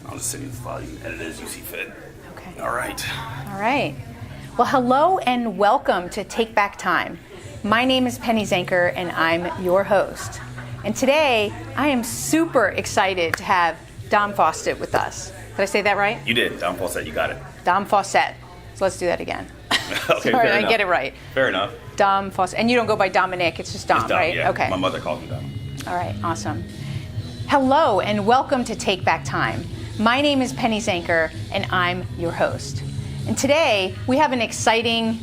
I'll just send you the file. You can edit it as you see fit. Okay. All right. All right. Well, hello and welcome to Take Back Time. My name is Penny Zenker and I'm your host. And today I am super excited to have Dom Faussette with us. Did I say that right? You did. Dom Faussette, you got it. Dom Faussette. So let's do that again. Okay, Sorry, fair I enough. get it right. Fair enough. Dom Faussette. And you don't go by Dominic, it's just Dom, It's Dom, right? yeah. Okay. My mother calls me Dom. All right, awesome. Hello and welcome to Take Back Time. My name is Penny Zenker and I'm your host. And today we have an exciting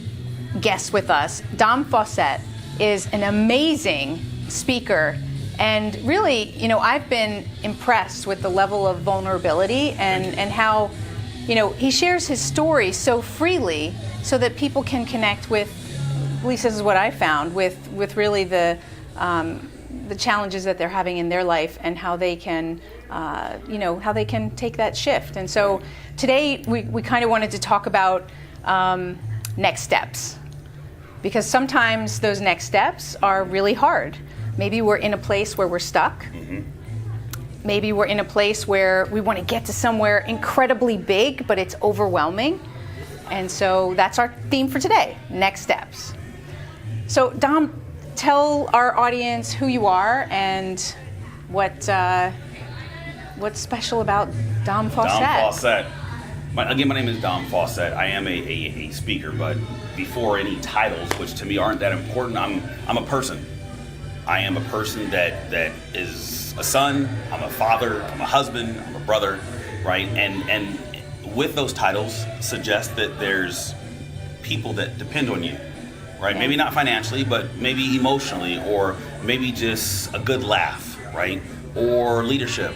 guest with us. Dom Faussette is an amazing speaker, and really, I've been impressed with the level of vulnerability and how, he shares his story so freely so that people can connect with, at least this is what I found, with really the challenges that they're having in their life and how they can, how they can take that shift. And so today we kind of wanted to talk about next steps, because sometimes those next steps are really hard. Maybe we're in a place where we're stuck. Mm-hmm. Maybe we're in a place where we want to get to somewhere incredibly big, but it's overwhelming. And so that's our theme for today, next steps. So Dom, tell our audience who you are and what's special about Dom Faussette. Dom Faussette. My name is Dom Faussette. I am a speaker, but before any titles, which to me aren't that important, I'm a person. I am a person that is a son, I'm a father, I'm a husband, I'm a brother, right? And with those titles suggest that there's people that depend on you, right? Yeah. Maybe not financially, but maybe emotionally, or maybe just a good laugh, right? Or leadership.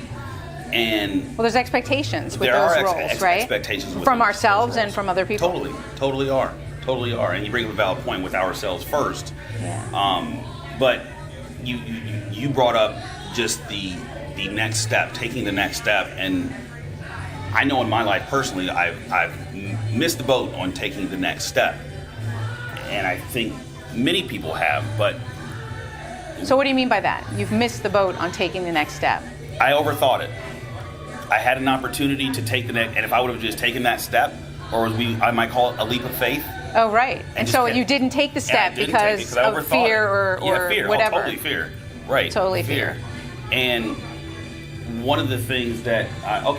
And well, there's expectations with there those are roles, right? Expectations from those ourselves roles. and from other people. Totally are. And you bring up a valid point with ourselves first. Yeah. But you brought up just the next step, taking the next step, and I know in my life personally, I've missed the boat on taking the next step, and I think many people have. But so what do you mean by that? You've missed the boat on taking the next step. I overthought it. I had an opportunity to take the next, and if I would have just taken that step, or I might call it a leap of faith. Oh, right. And so you didn't take the step because of fear or fear. whatever. Oh, totally fear. Right. Totally fear. And one of the things that,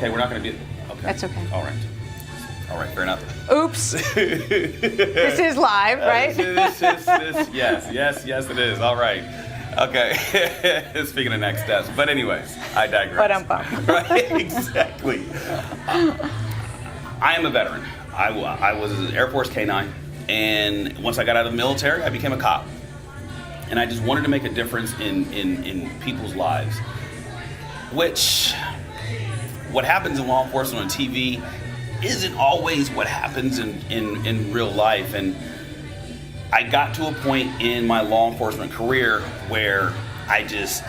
we're not going to do, okay. That's okay. All right, fair enough. Oops. This is live, right? Yes, it is. All right. Okay. Speaking of next steps. But anyways, I digress. But I'm bummed. Right, exactly. I am a veteran. I was an Air Force K-9, and once I got out of the military, I became a cop. And I just wanted to make a difference in people's lives. Which, what happens in law enforcement on TV isn't always what happens in real life. And I got to a point in my law enforcement career where I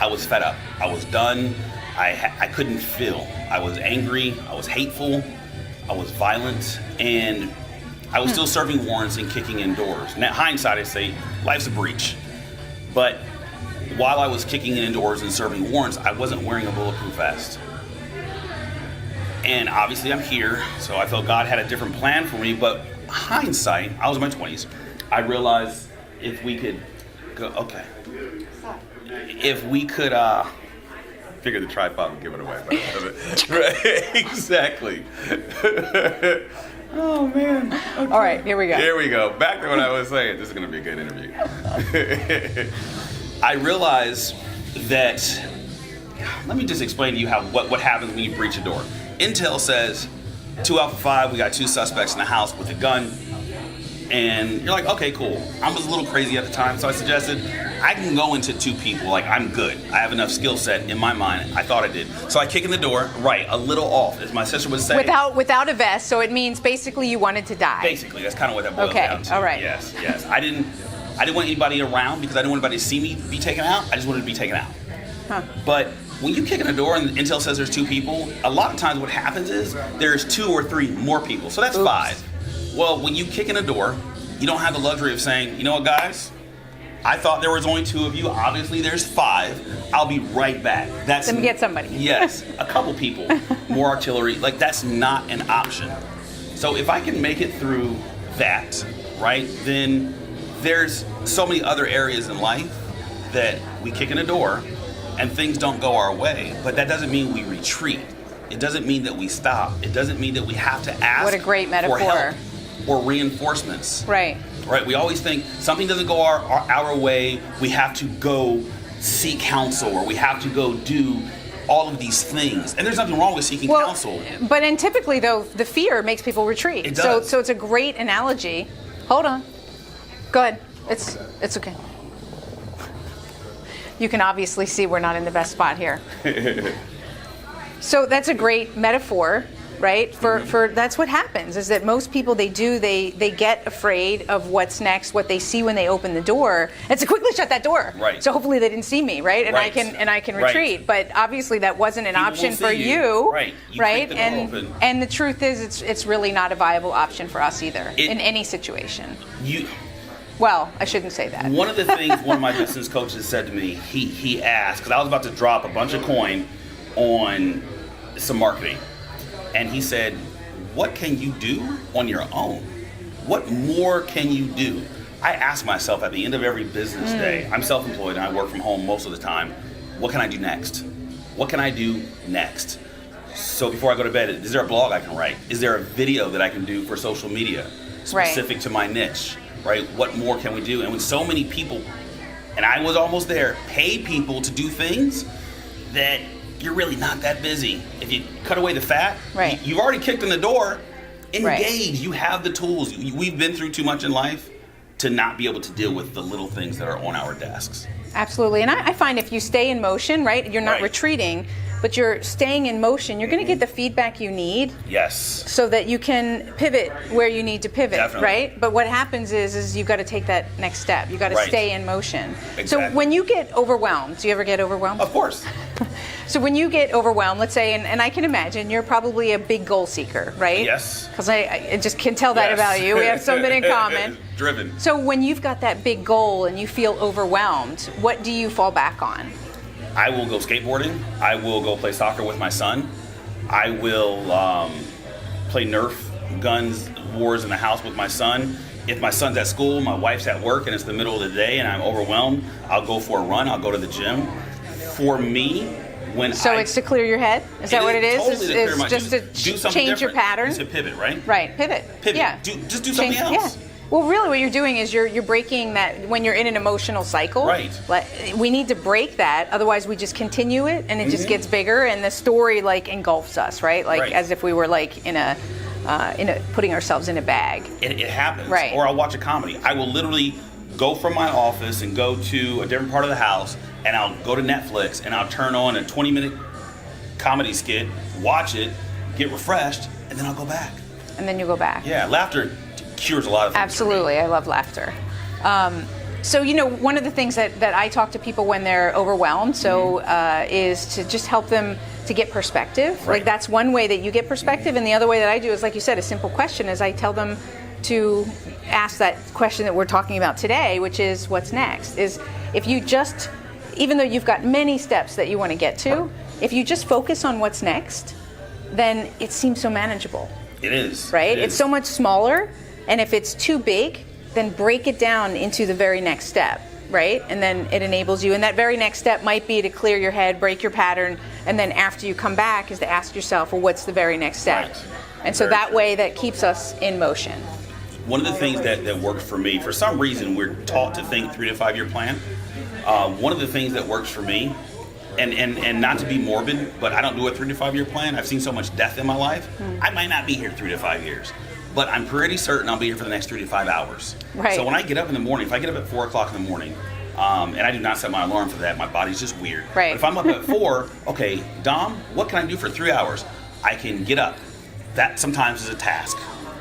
was fed up. I was done. I couldn't feel. I was angry. I was hateful. I was violent, and I was still serving warrants and kicking in doors. Now, hindsight, I say, life's a breach. But while I was kicking in doors and serving warrants, I wasn't wearing a bulletproof vest. And obviously I'm here, so I felt God had a different plan for me, but hindsight, I was in my 20s, I realized if we could go, figure the tripod and give it away. Right, exactly. Oh, man. Okay. All right, here we go. Here we go. Back to what I was saying. This is going to be a good interview. I realized that, let me just explain to you what happens when you breach a door. Intel says, 2 Alpha 5, we got 2 suspects in the house with a gun. And you're like, okay, cool. I was a little crazy at the time, so I suggested I can go into 2 people. Like, I'm good. I have enough skill set in my mind. I thought I did. So I kick in the door, right, a little off, as my sister would say. Without a vest, so it means basically you wanted to die. Basically, that's kind of what that boils down to. Okay, all right. Yes. I didn't want anybody around because I didn't want anybody to see me be taken out. I just wanted to be taken out. Huh. But when you kick in a door and Intel says there's 2 people, a lot of times what happens is there's 2 or 3 more people. So that's 5. Well, when you kick in a door, you don't have the luxury of saying, you know what, guys? I thought there was only 2 of you. Obviously, there's 5. I'll be right back. Let me get somebody. Yes, a couple people, more artillery. Like, that's not an option. So if I can make it through that, right, then there's so many other areas in life that we kick in a door and things don't go our way. But that doesn't mean we retreat. It doesn't mean that we stop. It doesn't mean that we have to ask What a great metaphor. for help or reinforcements. Right. Right. We always think something doesn't go our way, we have to go seek counsel, or we have to go do all of these things. And there's nothing wrong with seeking counsel. But typically, though, the fear makes people retreat. It does. So it's a great analogy. Hold on. Go ahead. It's okay. You can obviously see we're not in the best spot here. So that's a great metaphor, right? For that's what happens, is that most people, they get afraid of what's next, what they see when they open the door. And so quickly shut that door. Right. So hopefully they didn't see me, right? And Right. I can Right. retreat. But obviously that wasn't an People option will for see you. Right. You Right. keep the door open. And the truth is it's really not a viable option for us either in any situation. Well, I shouldn't say that. One of the things one of my business coaches said to me, he asked, because I was about to drop a bunch of coin on some marketing. And he said, what can you do on your own? What more can you do? I ask myself at the end of every business day, I'm self-employed and I work from home most of the time, what can I do next? What can I do next? So before I go to bed, is there a blog I can write? Is there a video that I can do for social media specific to my niche? Right? What more can we do? And when so many people, and I was almost there, pay people to do things that you're really not that busy. If you cut away the fat, right. You've already kicked in the door. Engage. Right. You have the tools. We've been through too much in life to not be able to deal with the little things that are on our desks. Absolutely. And I find if you stay in motion, right, you're not retreating, but you're staying in motion, you're going to get the feedback you need. Yes. So that you can pivot where you need to pivot, Definitely. Right? But what happens is you've got to take that next step. You've got to stay in motion. Exactly. So when you get overwhelmed, do you ever get overwhelmed? Of course. So when you get overwhelmed, let's say, and I can imagine you're probably a big goal seeker, right? Yes. Because I just can tell that about you. We have something in common. Driven. So when you've got that big goal and you feel overwhelmed, what do you fall back on? I will go skateboarding. I will go play soccer with my son. I will play Nerf guns wars in the house with my son. If my son's at school, my wife's at work, and it's the middle of the day and I'm overwhelmed, I'll go for a run. I'll go to the gym. For me, it's to clear your head? Is that what it is? Totally Is just to do something change your different. pattern? It's a pivot, right? Right, pivot. Yeah. Just do something else. Yeah. Well, really what you're doing is you're breaking that when you're in an emotional cycle. Right. We need to break that, otherwise we just continue it and it just gets bigger and the story engulfs us, right? As if we were in a putting ourselves in a bag. It happens. Right. Or I'll watch a comedy. I will literally go from my office and go to a different part of the house, and I'll go to Netflix and I'll turn on a 20-minute comedy skit, watch it, get refreshed, and then I'll go back. And then you go back. Yeah, laughter cures a lot of things. Absolutely, I love laughter. So, one of the things that I talk to people when they're overwhelmed, is to just help them to get perspective. Right. That's one way that you get perspective, and the other way that I do is, like you said, a simple question is I tell them to ask that question that we're talking about today, which is what's next. Is if you just, even though you've got many steps that you want to get to, if you just focus on what's next, then it seems so manageable. It is. Right? It is. It's so much smaller, and if it's too big, then break it down into the very next step, right? And then it enables you. And that very next step might be to clear your head, break your pattern, and then after you come back is to ask yourself, well, what's the very next step? Right. And so that way that keeps us in motion. One of the things that works for me, for some reason we're taught to think 3 to 5 year plan. One of the things that works for me, and not to be morbid, but I don't do a 3 to 5 year plan. I've seen so much death in my life. I might not be here 3 to 5 years, but I'm pretty certain I'll be here for the next 3 to 5 hours. Right. So when I get up in the morning, if I get up at 4 o'clock in the morning, and I do not set my alarm for that, my body's just weird. Right. But if I'm up at 4, okay, Dom, what can I do for 3 hours? I can get up. That sometimes is a task,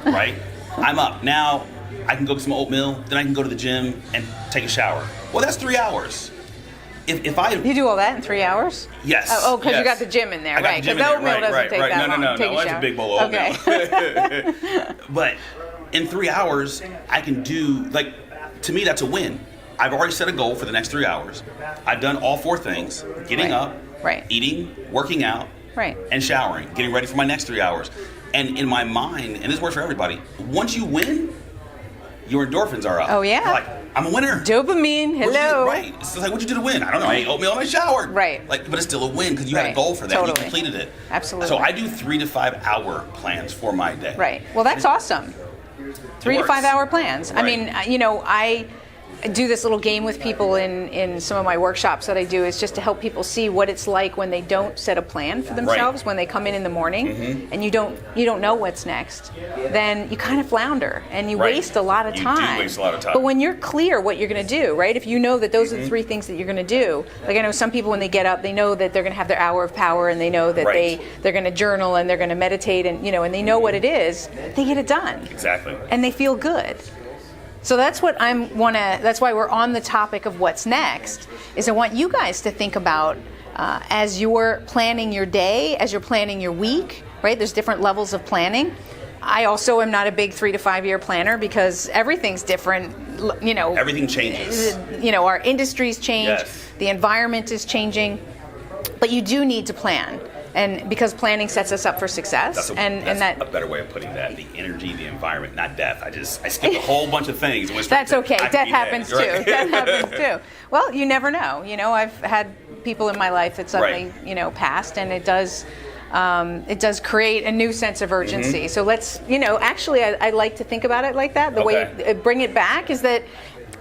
right? I'm up. Now I can go get some oatmeal, then I can go to the gym and take a shower. Well, that's 3 hours. If I You do all that in 3 hours? Yes. Oh, because yes. you got the gym in there, I got right? the gym Because in there, oatmeal doesn't take that long. No. Take a That's shower. a big bowl of oatmeal. Okay. But in 3 hours, I can do, to me, that's a win. I've already set a goal for the next 3 hours. I've done all 4 things: getting up, eating, working out, and showering, getting ready for my next 3 hours. And in my mind, and this works for everybody, once you win, your endorphins are up. Oh, yeah. You're like, I'm a winner. Dopamine, hello. Right. It's like, what'd you do to win? I don't know. I ate oatmeal and I showered. Right. Like, but it's still a win because you had a goal for that. Totally. And you completed it. Absolutely. So I do 3 to 5 hour plans for my day. Right. Well, that's awesome. 3 to 5 hour plans. Right. I mean, I do this little game with people in some of my workshops that I do, is just to help people see what it's like when they don't set a plan for themselves, when they come in the morning and you don't know what's next. Then you kind of flounder and you waste a lot of time. You do waste a lot of time. But when you're clear what you're going to do, right? If you know that those are the 3 things that you're going to do, like I know some people when they get up, they know that they're going to have their hour of power, and they know that they're going to journal and they're going to meditate, and and they know what it is, they get it done. Exactly. And they feel good. So that's what that's why we're on the topic of what's next, is I want you guys to think about as you're planning your day, as you're planning your week, right? There's different levels of planning. I also am not a big 3 to 5 year planner because everything's different, Everything changes. Our industries change, the environment is changing, but you do need to plan. And because planning sets us up for success, that's a better way of putting that. The energy, the environment, not death. I skipped a whole bunch of things. That's okay. Death happens too. Death happens too. Well, you never know. I've had people in my life that suddenly, passed, and it does create a new sense of urgency. So let's, actually, I like to think about it like that. The way bring it back is that.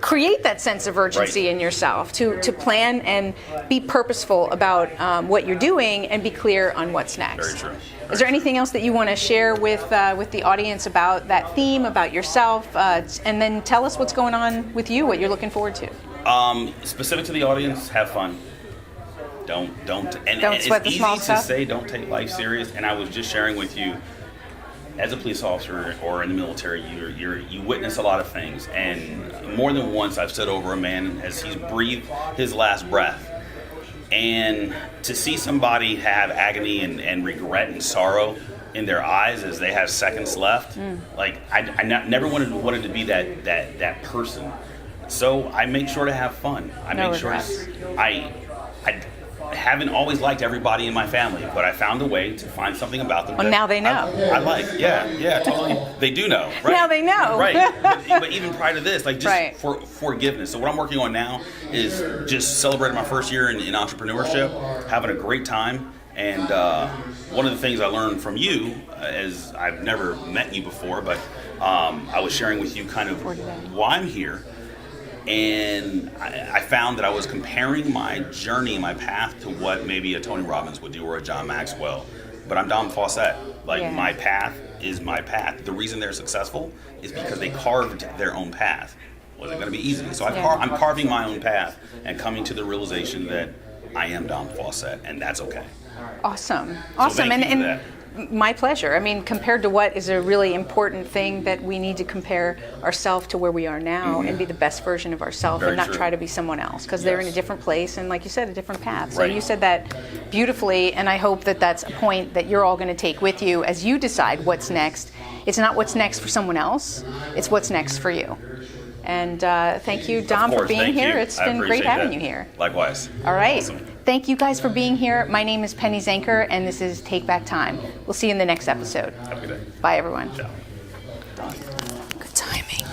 Create that sense of urgency in yourself to plan and be purposeful about what you're doing and be clear on what's next. Very true. Is there anything else that you want to share with the audience about that theme, about yourself, and then tell us what's going on with you, what you're looking forward to? Specific to the audience, have fun. Don't sweat the small stuff. It's easy to say don't take life serious, and I was just sharing with you, as a police officer or in the military, you witness a lot of things, and more than once I've stood over a man as he's breathed his last breath, and to see somebody have agony and regret and sorrow in their eyes as they have seconds left, like I never wanted to be that person. So I make sure to have fun. I haven't always liked everybody in my family, but I found a way to find something about them. Well, now they know. I like, totally. They do know, right? Now they know. Right. But even prior to this, like just for forgiveness. So what I'm working on now is just celebrating my first year in entrepreneurship, having a great time. And one of the things I learned from you, as I've never met you before, but I was sharing with you kind of why I'm here. And I found that I was comparing my journey, my path, to what maybe a Tony Robbins would do or a John Maxwell. But I'm Dom Faussette. My path is my path. The reason they're successful is because they carved their own path. Was it going to be easy? So I'm carving my own path and coming to the realization that I am Dom Faussette, and that's okay. Awesome. So thank you for that. My pleasure. I mean, compared to what is a really important thing, that we need to compare ourselves to where we are now and be the best version of ourselves and not try to be someone else, because they're in a different place and, like you said, a different path. So you said that beautifully, and I hope that that's a point that you're all going to take with you as you decide what's next. It's not what's next for someone else, it's what's next for you. And thank you, Dom, for being here. It's been great having you here. Likewise. All right. Awesome. Thank you guys for being here. My name is Penny Zenker, and this is Take Back Time. We'll see you in the next episode. Have a good day. Bye, everyone. Ciao. Good timing.